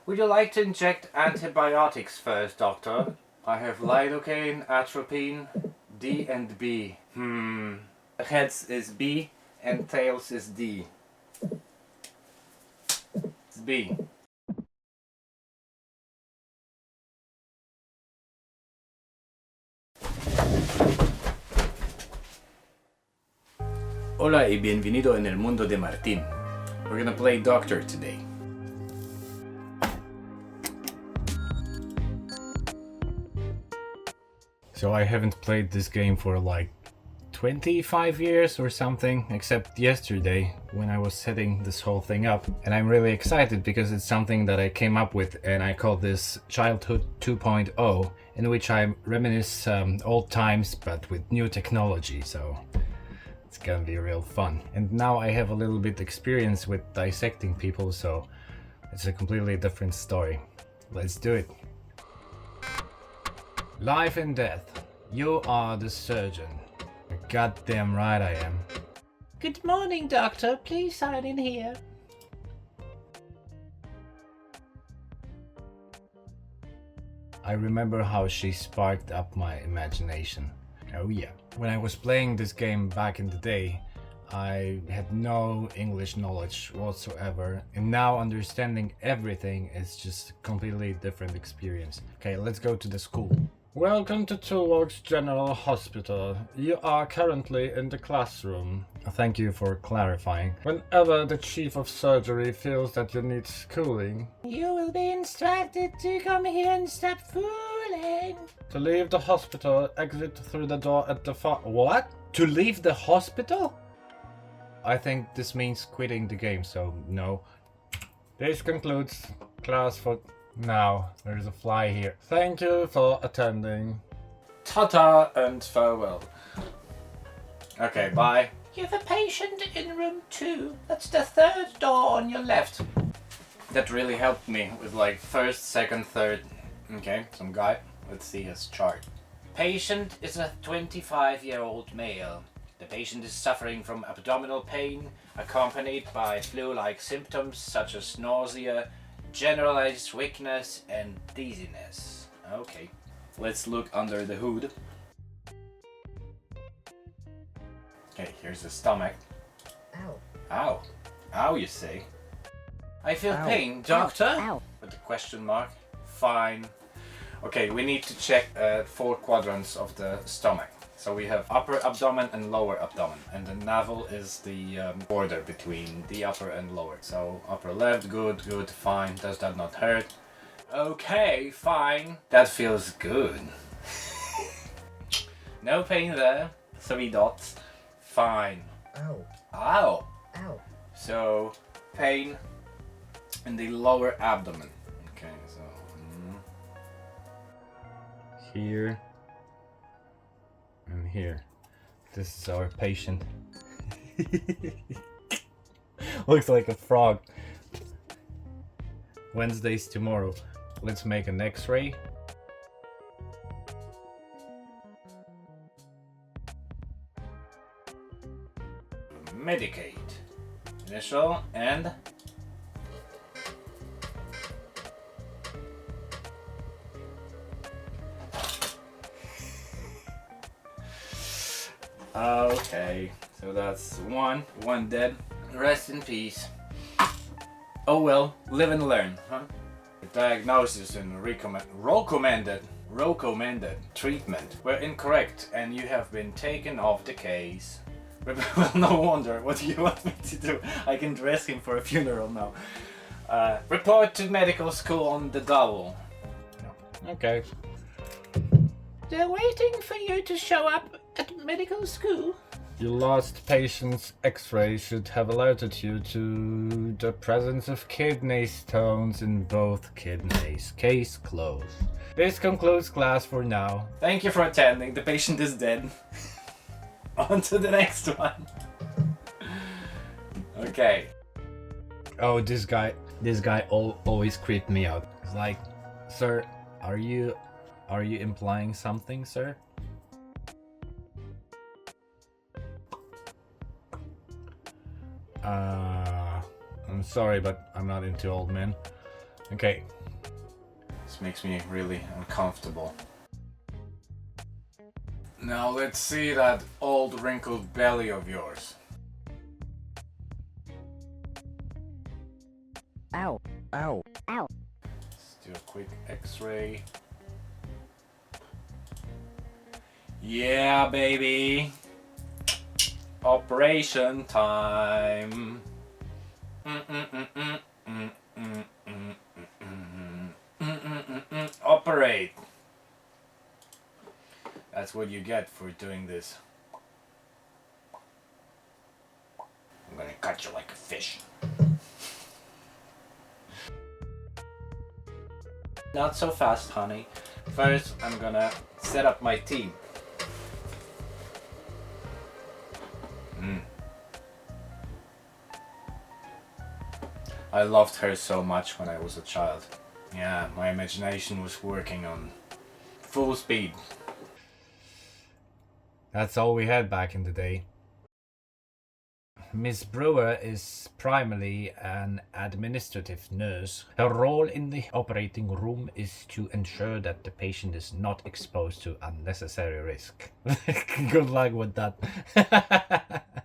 Would you like to inject antibiotics first, doctor? I have lidocaine, atropine, D and B. Heads is B and tails is D. It's B. Hola y bienvenido en el mundo de Martín. We're gonna play doctor today. So I haven't played this game for like 25 years or something, except yesterday when I was setting this whole thing up. And I'm really excited because it's something that I came up with, and I call this Childhood 2.0, in which I reminisce old times but with new technology, so it's gonna be real fun. And now I have a little bit experience with dissecting people, so it's a completely different story. Let's do it. Life and death. You are the surgeon. You're goddamn right I am. Good morning, doctor. Please sign in here. I remember how she sparked up my imagination. Oh yeah. When I was playing this game back in the day, I had no English knowledge whatsoever, and now understanding everything is just a completely different experience. Okay, let's go to the school. Welcome to Toolworks General Hospital. You are currently in the classroom. Thank you for clarifying. Whenever the chief of surgery feels that you need schooling, You will be instructed to come here and stop fooling. to leave the hospital, exit through the door at the far— What? To leave the hospital? I think this means quitting the game, so no. This concludes class for now. There's a fly here. Thank you for attending. Ta-ta and farewell. Okay, bye. You have a patient in room 2. That's the third door on your left. That really helped me with like first, second, third. Okay, some guy. Let's see his chart. Patient is a 25-year-old male. The patient is suffering from abdominal pain accompanied by flu-like symptoms such as nausea, generalized weakness, and dizziness. Okay, let's look under the hood. Okay, here's the stomach. Ow. Ow. Ow, you say? I feel Ow. pain, doctor. Ow. With the question mark. Fine. Okay, we need to check 4 quadrants of the stomach. So we have upper abdomen and lower abdomen, and the navel is the border between the upper and lower. So upper left, good, good, fine. Does that not hurt? Okay, fine. That feels good. No pain there. 3 dots. Fine. Ow. Ow. Ow. So pain in the lower abdomen. Okay, so here and here. This is our patient. Looks like a frog. Wednesday's tomorrow. Let's make an X-ray. Medicate. Initial and okay, so that's one dead. Rest in peace. Oh well, live and learn, huh? The diagnosis and recommended treatment were incorrect, and you have been taken off the case. Well, no wonder. What do you want me to do? I can dress him for a funeral now. Report to medical school on the double. Okay. They're waiting for you to show up at medical school. Your last patient's X-ray should have alerted you to the presence of kidney stones in both kidneys. Case closed. This concludes class for now. Thank you for attending. The patient is dead. On to the next one. Okay. Oh, this guy always creeped me out. It's like, sir, are you implying something, sir? I'm sorry, but I'm not into old men. Okay, This makes me really uncomfortable. Now let's see that old wrinkled belly of yours. Ow. Ow. Ow. Let's do a quick x-ray. Yeah, baby. Operation time. Operate. That's what you get for doing this. I'm gonna cut you like a fish. Not so fast, honey. First, I'm gonna set up my team. I loved her so much when I was a child. Yeah, my imagination was working on full speed. That's all we had back in the day. Miss Brewer is primarily an administrative nurse. Her role in the operating room is to ensure that the patient is not exposed to unnecessary risk. Good luck with that.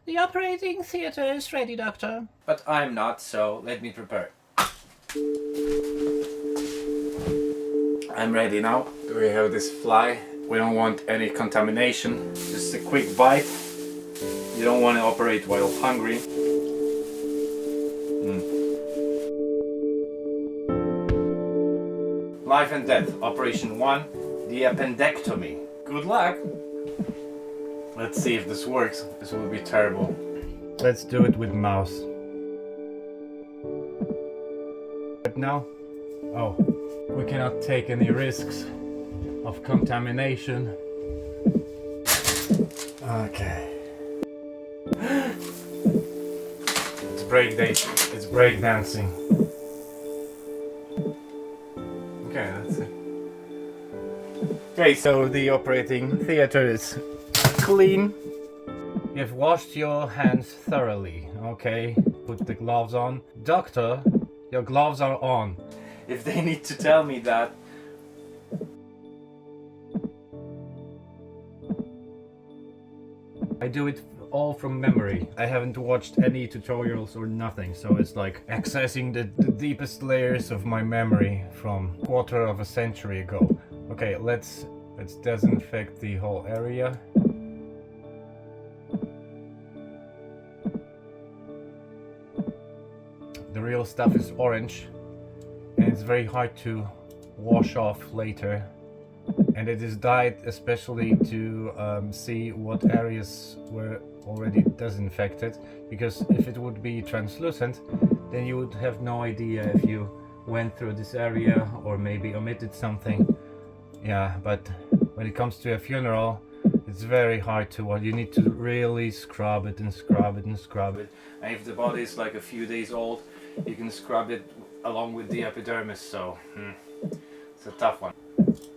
The operating theater is ready, Doctor. But I'm not, so let me prepare. I'm ready now. Do we have this fly? We don't want any contamination. Just a quick bite. You don't want to operate while hungry. Life and death, operation 1, the appendectomy. Good luck. Let's see if this works. This will be terrible. Let's do it with mouse. But now, oh, we cannot take any risks of contamination. Okay. It's break dancing. It's break dancing. Okay, that's it. Okay, so the operating theater is clean. You've washed your hands thoroughly. Okay, put the gloves on. Doctor, your gloves are on. If they need to tell me that. I do it all from memory. I haven't watched any tutorials or nothing, so it's like accessing the deepest layers of my memory from a quarter of a century ago. Okay, let's disinfect the whole area. The real stuff is orange, and it's very hard to wash off later. And it is dyed especially to see what areas were already disinfected, because if it would be translucent, then you would have no idea if you went through this area or maybe omitted something. Yeah, but when it comes to a funeral, it's very hard to you need to really scrub it and scrub it and scrub it. And if the body is like a few days old, you can scrub it along with the epidermis, so it's a tough one.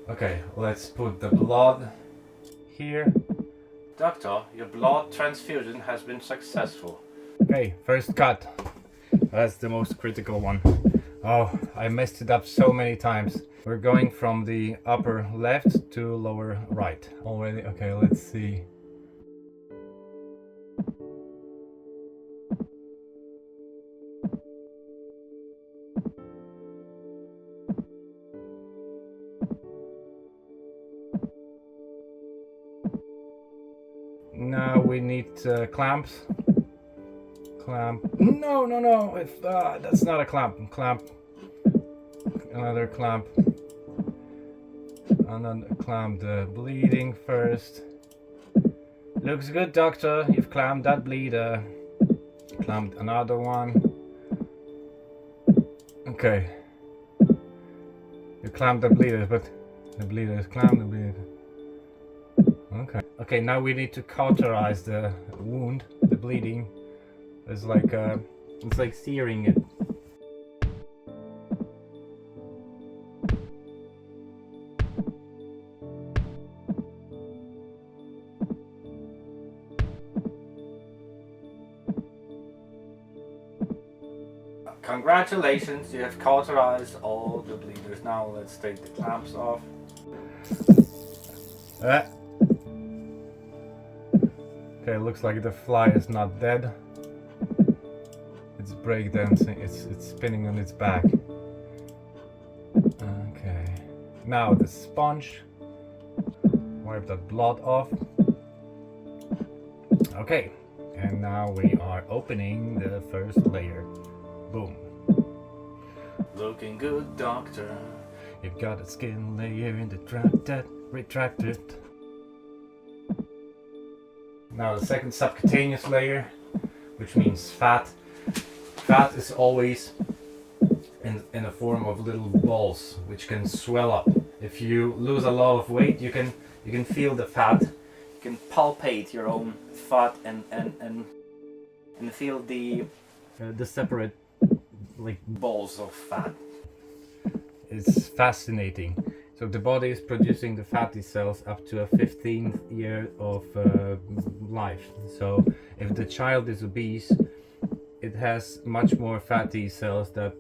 Okay, let's put the blood here. Doctor, your blood transfusion has been successful. Okay, first cut. That's the most critical one. Oh, I messed it up so many times. We're going from the upper left to lower right already. Okay, let's see. Now we need clamps. Clamp. No, no, no. If that's not a clamp. Clamp. Another clamp. Another clamp the bleeding first. Looks good, doctor. You've clamped that bleeder. Clamped another one. Okay. You clamped the bleeder, but the bleeder is clamped. The bleeder. Okay. Okay, now we need to cauterize the wound, the bleeding. It's like searing it. Congratulations, you have cauterized all the bleeders. Now let's take the clamps off. Okay, looks like the fly is not dead. It's breakdancing, it's spinning on its back. Okay, now the sponge. Wipe that blood off. Okay, and now we are opening the first layer. Boom. Looking good, doctor. You've got a skin layer in the trap that retracted. Now the second subcutaneous layer, which means fat. Fat is always in a form of little balls which can swell up. If you lose a lot of weight, you can feel the fat. You can palpate your own fat and feel the separate like balls of fat. It's fascinating. So the body is producing the fatty cells up to a 15th year of life. So if the child is obese, it has much more fatty cells than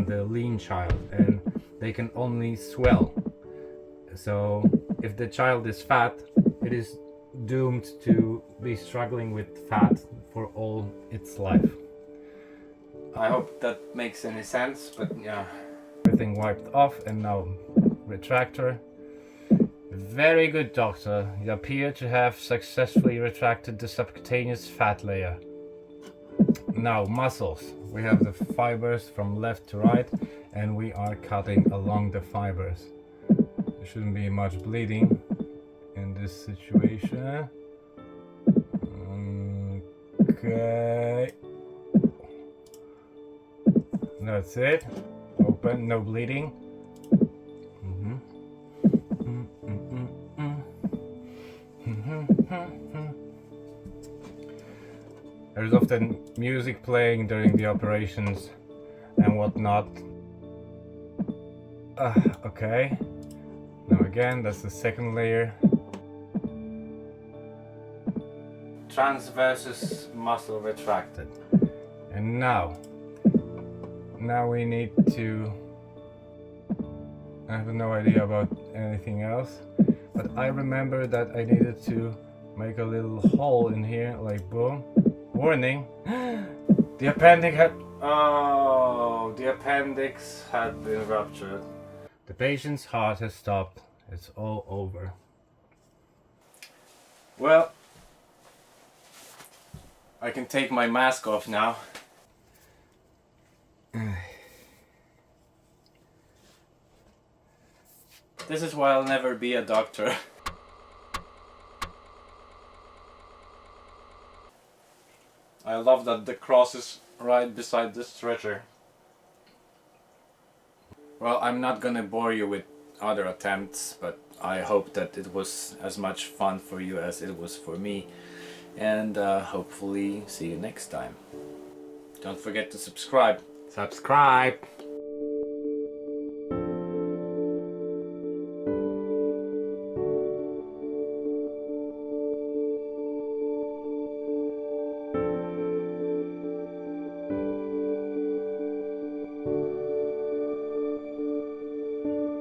the lean child, and they can only swell. So if the child is fat, it is doomed to be struggling with fat for all its life. I hope that makes any sense, but yeah. Everything wiped off, and now retractor. Very good, doctor. You appear to have successfully retracted the subcutaneous fat layer. Now muscles. We have the fibers from left to right, and we are cutting along the fibers. There shouldn't be much bleeding in this situation. Okay. That's it. Open, no bleeding. There's often music playing during the operations and whatnot. Okay. Now again, that's the second layer. Transversus muscle retracted. And now we need to... I have no idea about anything else, but I remember that I needed to make a little hole in here, like boom. Warning! The appendix had... Oh, the appendix had been ruptured. The patient's heart has stopped. It's all over. Well, I can take my mask off now. This is why I'll never be a doctor. I love that the cross is right beside the stretcher. Well, I'm not gonna bore you with other attempts, but I hope that it was as much fun for you as it was for me. And hopefully see you next time. Don't forget to subscribe. Subscribe!